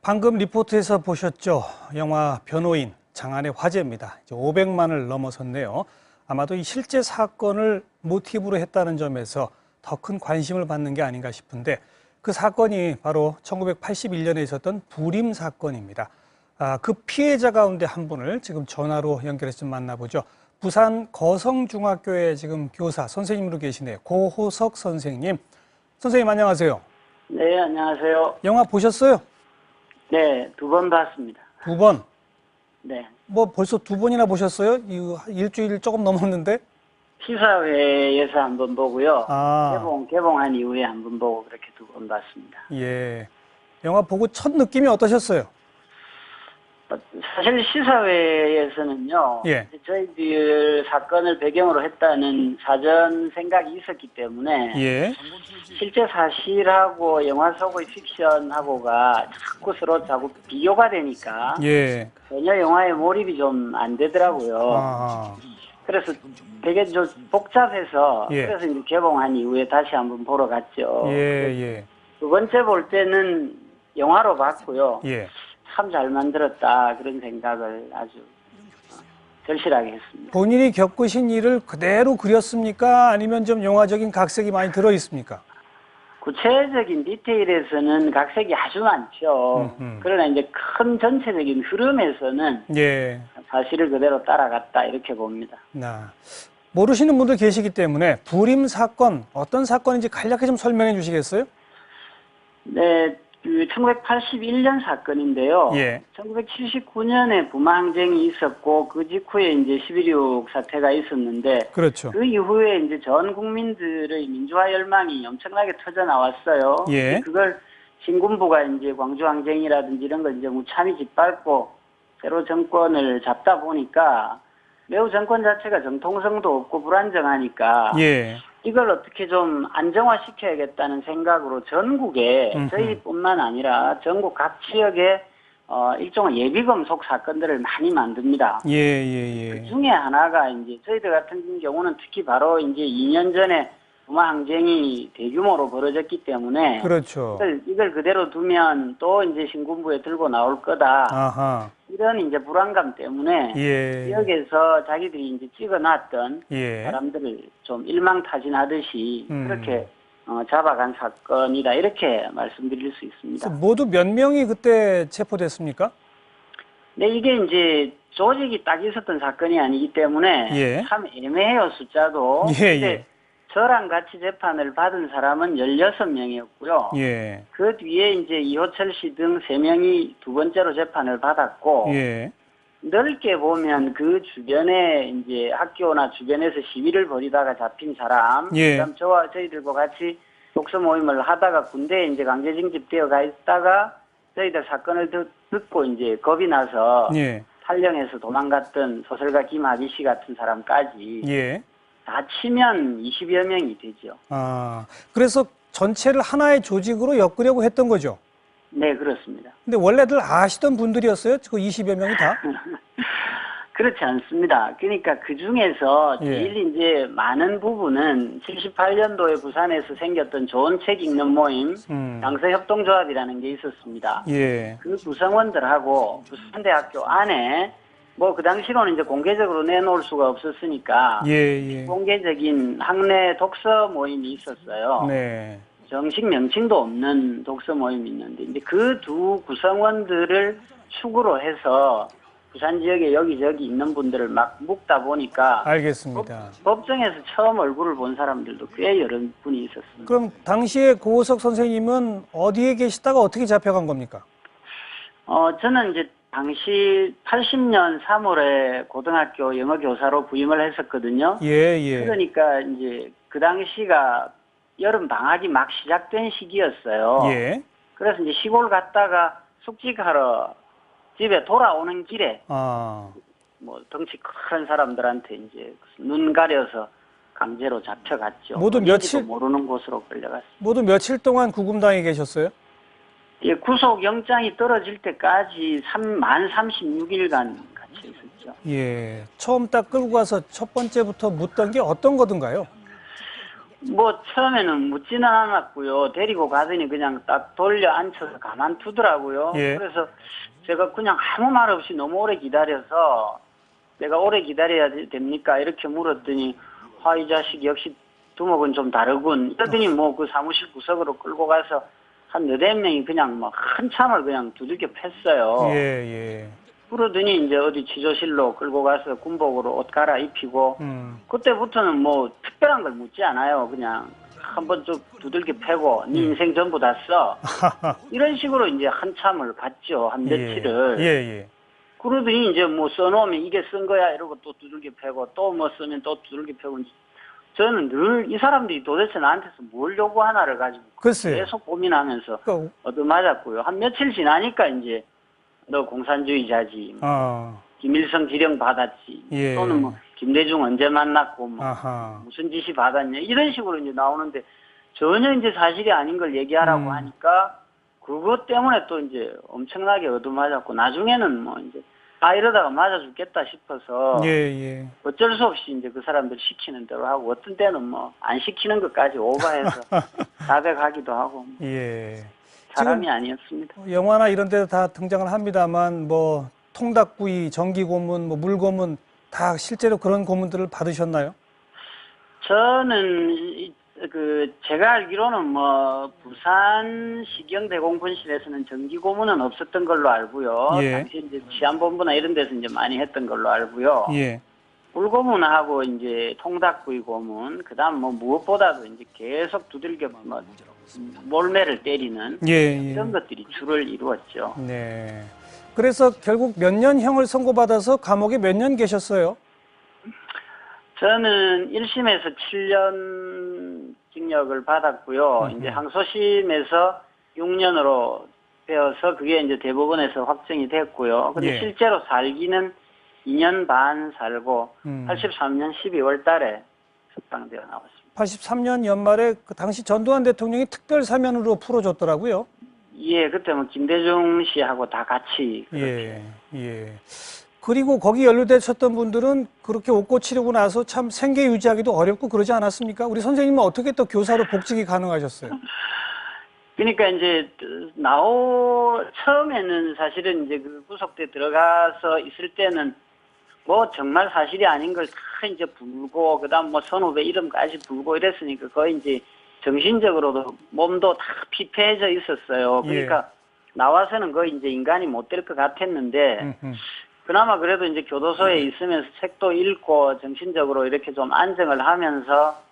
방금 리포트에서 보셨죠? 영화 변호인 장안의 화제입니다. 이제 500만을 넘어섰네요. 아마도 이 실제 사건을 모티브로 했다는 점에서 더 큰 관심을 받는 게 아닌가 싶은데 그 사건이 바로 1981년에 있었던 불임 사건입니다. 그 피해자 가운데 한 분을 지금 전화로 연결해서 좀 만나보죠. 부산 거성중학교에 지금 교사 선생님으로 계시네요. 고호석 선생님. 선생님 안녕하세요. 네, 안녕하세요. 영화 보셨어요? 네, 2번 봤습니다. 2번. 네. 뭐 벌써 2번이나 보셨어요? 일주일 조금 넘었는데? 시사회에서 1번 보고요. 아. 개봉한 이후에 1번 보고 그렇게 2번 봤습니다. 예. 영화 보고 첫 느낌이 어떠셨어요? 사실 시사회에서는요, 예. 저희들 사건을 배경으로 했다는 사전 생각이 있었기 때문에 예. 실제 사실하고 영화 속의 픽션하고가 자꾸 비교가 되니까 예. 전혀 영화에 몰입이 좀 안 되더라고요. 아. 그래서 되게 좀 복잡해서 예. 그래서 이제 개봉한 이후에 다시 한번 보러 갔죠. 예, 예. 2번째 볼 때는 영화로 봤고요. 예. 참 잘 만들었다 그런 생각을 아주 절실하게 했습니다. 본인이 겪으신 일을 그대로 그렸습니까? 아니면 좀 영화적인 각색이 많이 들어 있습니까? 구체적인 디테일에서는 각색이 아주 많죠. 그러나 이제 큰 전체적인 흐름에서는 예. 사실을 그대로 따라갔다 이렇게 봅니다. 모르시는 분들 계시기 때문에 불임 사건 어떤 사건인지 간략하게 좀 설명해 주시겠어요? 네, 1981년 사건인데요. 예. 1979년에 부마항쟁이 있었고 그 직후에 이제 11.26 사태가 있었는데 그렇죠. 그 이후에 이제 전 국민들의 민주화 열망이 엄청나게 터져 나왔어요. 예. 그걸 신군부가 이제 광주항쟁이라든지 이런 걸 이제 무참히 짓밟고 새로 정권을 잡다 보니까 매우 정권 자체가 정통성도 없고 불안정하니까 예. 이걸 어떻게 좀 안정화시켜야겠다는 생각으로 전국에 저희뿐만 아니라 전국 각 지역에 일종의 예비금 속 사건들을 많이 만듭니다. 예. 그 중에 하나가 이제 저희들 같은 경우는 특히 바로 이제 2년 전에 부마 항쟁이 대규모로 벌어졌기 때문에 그렇죠. 이걸 그대로 두면 또 이제 신군부에 들고 나올 거다. 아하. 이런 이제 불안감 때문에 예. 지역에서 자기들이 이제 찍어놨던 예. 사람들을 좀 일망타진하듯이 그렇게 잡아간 사건이다 이렇게 말씀드릴 수 있습니다. 모두 몇 명이 그때 체포됐습니까? 네, 이게 이제 조직이 딱 있었던 사건이 아니기 때문에 예. 참 애매해요, 숫자도. 예. 저랑 같이 재판을 받은 사람은 16명이었고요. 예. 그 뒤에 이제 이호철 씨 등 3명이 2번째로 재판을 받았고, 예. 넓게 보면 그 주변에 이제 학교나 주변에서 시위를 벌이다가 잡힌 사람, 예. 그다음 저희들과 같이 독서 모임을 하다가 군대에 이제 강제 징집되어 가 있다가 저희들 사건을 듣고 이제 겁이 나서 예. 탈영해서 도망갔던 소설가 김학의 씨 같은 사람까지 예. 다 치면 20여 명이 되죠. 그래서 전체를 하나의 조직으로 엮으려고 했던 거죠? 네, 그렇습니다. 근데 원래들 아시던 분들이었어요? 그 20여 명이 다? 그렇지 않습니다. 그러니까 그 중에서 예. 제일 이제 많은 부분은 78년도에 부산에서 생겼던 좋은 책 읽는 모임, 양서협동조합이라는 게 있었습니다. 예. 그 구성원들하고 부산대학교 안에 뭐 그 당시로는 이제 공개적으로 내놓을 수가 없었으니까 예. 공개적인 학내 독서 모임이 있었어요. 네. 정식 명칭도 없는 독서 모임이 있는데 이제 그 두 구성원들을 축으로 해서 부산 지역에 여기저기 있는 분들을 막 묶다 보니까 알겠습니다. 법정에서 처음 얼굴을 본 사람들도 꽤 여러 분이 있었습니다. 그럼 당시에 고호석 선생님은 어디에 계시다가 어떻게 잡혀간 겁니까? 저는 이제 당시 80년 3월에 고등학교 영어 교사로 부임을 했었거든요. 예. 그러니까 이제 그 당시가 여름 방학이 막 시작된 시기였어요. 예. 그래서 이제 시골 갔다가 숙직하러 집에 돌아오는 길에 뭐 덩치 큰 사람들한테 이제 눈 가려서 강제로 잡혀갔죠. 모두 며칠 모르는 곳으로 끌려갔습니다. 모두 며칠 동안 구금당해 계셨어요? 예, 구속 영장이 떨어질 때까지 만 36일간 같이 있었죠. 예. 처음 딱 끌고 가서 첫 번째부터 묻던 게 어떤 거든가요? 뭐 처음에는 묻지는 않았고요. 데리고 가더니 그냥 딱 돌려 앉혀서 가만두더라고요. 예. 그래서 제가 그냥 아무 말 없이 너무 오래 기다려서 내가 오래 기다려야 됩니까? 이렇게 물었더니 이 자식 역시 두목은 좀 다르군. 이러더니 뭐 그 사무실 구석으로 끌고 가서 한 너댓 명이 그냥 막 한참을 그냥 두들겨 팼어요. 예. 그러더니 이제 어디 지조실로 끌고 가서 군복으로 옷 갈아입히고 그때부터는 뭐 특별한 걸 묻지 않아요. 그냥 한번 좀 두들겨 패고 네 인생 전부 다 써. 이런 식으로 이제 한참을 갔죠. 한 며칠을. 예. 그러더니 이제 뭐 써놓으면 이게 쓴 거야 이러고 또 두들겨 패고 또 뭐 쓰면 또 두들겨 패고 저는 늘 이 사람들이 도대체 나한테서 뭘 요구하나를 가지고 글쎄요. 계속 고민하면서 얻어맞았고요. 한 며칠 지나니까 이제 너 공산주의자지. 김일성 지령 받았지. 예. 또는 뭐 김대중 언제 만났고 뭐 무슨 지시 받았냐 이런 식으로 이제 나오는데 전혀 이제 사실이 아닌 걸 얘기하라고 하니까 그것 때문에 또 이제 엄청나게 얻어맞았고 나중에는 뭐 이제 이러다가 맞아 죽겠다 싶어서 예. 어쩔 수 없이 이제 그 사람들 시키는 대로 하고 어떤 때는 뭐 안 시키는 것까지 오버해서 자백하기도 하고 예. 사람이 아니었습니다. 영화나 이런 데도 다 등장을 합니다만 뭐 통닭구이, 전기고문, 뭐 물고문 다 실제로 그런 고문들을 받으셨나요? 저는 제가 알기로는 뭐 부산 시경대공분실에서는 전기고문은 없었던 걸로 알고요. 예. 당시 이제 치안본부나 이런 데서 이제 많이 했던 걸로 알고요. 예. 물고문하고 이제 통닭구이 고문, 그다음 뭐 무엇보다도 이제 계속 두들겨 뭐 몰매를 때리는 이런 것들이 주를 이루었죠. 네. 그래서 결국 몇 년형을 선고받아서 감옥에 몇 년 계셨어요? 저는 1심에서 7년 징역을 받았고요. 이제 항소심에서 6년으로 되어서 그게 이제 대법원에서 확정이 됐고요. 근데 실제로 살기는 2년 반 살고 83년 12월 달에 석방되어 나왔습니다. 83년 연말에 그 당시 전두환 대통령이 특별 사면으로 풀어줬더라고요. 예, 그때 뭐 김대중 씨하고 다 같이 그렇게. 예. 그리고 거기 연루되셨던 분들은 그렇게 옷고 치르고 나서 참 생계 유지하기도 어렵고 그러지 않았습니까? 우리 선생님은 어떻게 또 교사로 복직이 가능하셨어요? 그러니까 이제 처음에는 사실은 이제 그 구속대 들어가서 있을 때는 뭐 정말 사실이 아닌 걸 다 이제 불고 그다음 뭐 선후배 이름까지 불고 이랬으니까 거의 이제 정신적으로도 몸도 다 피폐해져 있었어요. 그러니까 나와서는 거의 이제 인간이 못 될 것 같았는데 그나마 그래도 이제 교도소에 있으면서 책도 읽고 정신적으로 이렇게 좀 안정을 하면서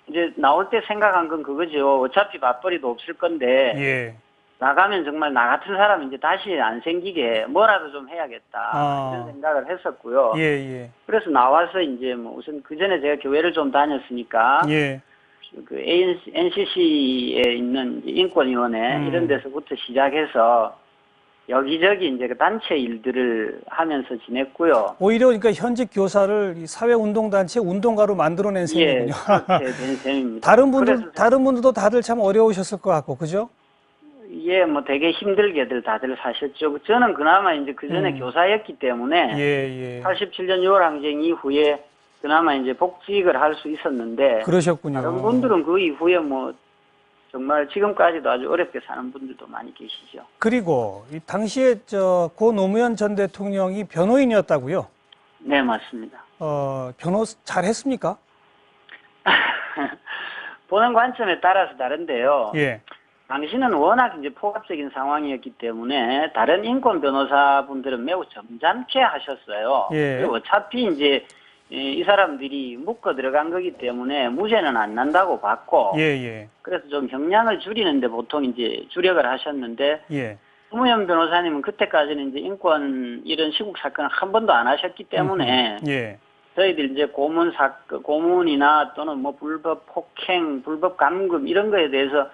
이제 나올 때 생각한 건 그거죠. 어차피 맞벌이도 없을 건데 나가면 정말 나 같은 사람 이제 다시 안 생기게 뭐라도 좀 해야겠다 이런 생각을 했었고요. 그래서 나와서 이제 뭐 우선 그 전에 제가 교회를 좀 다녔으니까 그 NCC에 있는 인권위원회 이런 데서부터 시작해서 여기저기 이제 그 단체 일들을 하면서 지냈고요. 오히려 그러니까 현직 교사를 사회운동단체 운동가로 만들어낸 셈이군요. 그렇게 된 셈입니다. 다른 분들도 다들 참 어려우셨을 것 같고, 그죠? 예, 뭐 되게 힘들게들 다들 사셨죠. 저는 그나마 이제 그 전에 교사였기 때문에 87년 6월 항쟁 이후에 그나마 이제 복직을 할 수 있었는데 그러셨군요. 다른 분들은 그 이후에 뭐 정말 지금까지도 아주 어렵게 사는 분들도 많이 계시죠. 그리고 이 당시에 고 노무현 전 대통령이 변호인이었다고요? 네, 맞습니다. 변호 잘했습니까? 보는 관점에 따라서 다른데요. 당시는 워낙 이제 포괄적인 상황이었기 때문에 다른 인권 변호사분들은 매우 점잖게 하셨어요. 그리고 어차피 이제 이 사람들이 묶어 들어간 거기 때문에 무죄는 안 난다고 봤고, 그래서 좀 형량을 줄이는데 보통 이제 주력을 하셨는데, 노무현 변호사님은 그때까지는 이제 인권 이런 시국 사건을 한 번도 안 하셨기 때문에, 저희들 이제 고문이나 또는 뭐 불법 폭행, 불법 감금 이런 거에 대해서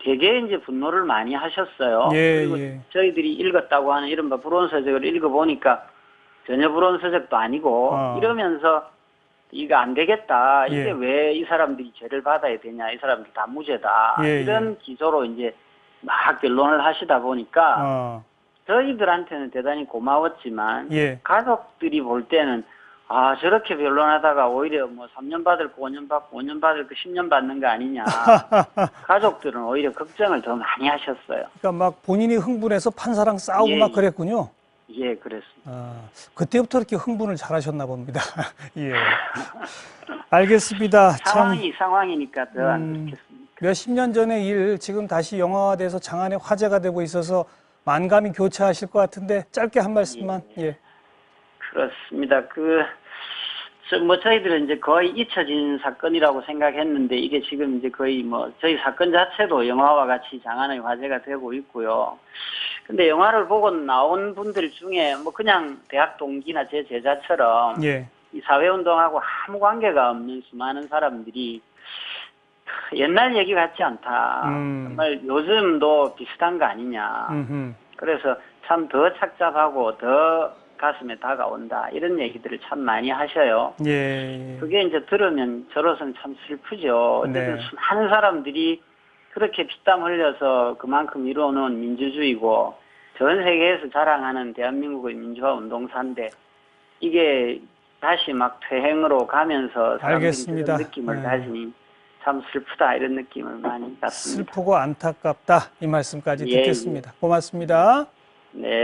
되게 이제 분노를 많이 하셨어요. 그리고 저희들이 읽었다고 하는 이른바 불온서적을 읽어보니까 전혀 불온서적도 아니고 이러면서 이거 안 되겠다. 이게 왜 이 사람들이 죄를 받아야 되냐. 이 사람들 다 무죄다. 이런 기조로 이제 막 변론을 하시다 보니까 저희들한테는 대단히 고마웠지만 가족들이 볼 때는 아, 저렇게 변론하다가 오히려 뭐 3년 받을 거 5년 받고 5년 받을 거 10년 받는 거 아니냐. 가족들은 오히려 걱정을 더 많이 하셨어요. 그러니까 막 본인이 흥분해서 판사랑 싸우고 예, 막 그랬군요. 예, 그랬습니다. 아, 그때부터 이렇게 흥분을 잘 하셨나 봅니다. 예. 알겠습니다. 상황이 상황이니까 더 안 그렇겠습니까? 몇십 년 전의 일 지금 다시 영화화돼서 장안의 화제가 되고 있어서 만감이 교차하실 것 같은데 짧게 한 말씀만. 예. 그렇습니다. 뭐 저희들은 이제 거의 잊혀진 사건이라고 생각했는데 이게 지금 이제 거의 뭐 저희 사건 자체도 영화와 같이 장안의 화제가 되고 있고요. 근데 영화를 보고 나온 분들 중에 뭐 그냥 대학 동기나 제 제자처럼 예. 이 사회운동하고 아무 관계가 없는 수많은 사람들이 옛날 얘기 같지 않다. 정말 요즘도 비슷한 거 아니냐. 그래서 참 더 착잡하고 더 가슴에 다가온다. 이런 얘기들을 참 많이 하셔요. 예. 그게 이제 들으면 저로서는 참 슬프죠. 어쨌든 네. 수많은 사람들이 그렇게 피땀 흘려서 그만큼 이루어놓은 민주주의고 전 세계에서 자랑하는 대한민국의 민주화 운동사인데 이게 다시 막 퇴행으로 가면서 사람들이 알겠습니다. 그런 느낌을 네. 가지니 참 슬프다 이런 느낌을 많이 갖습니다. 슬프고 안타깝다 이 말씀까지 예, 듣겠습니다. 고맙습니다. 네.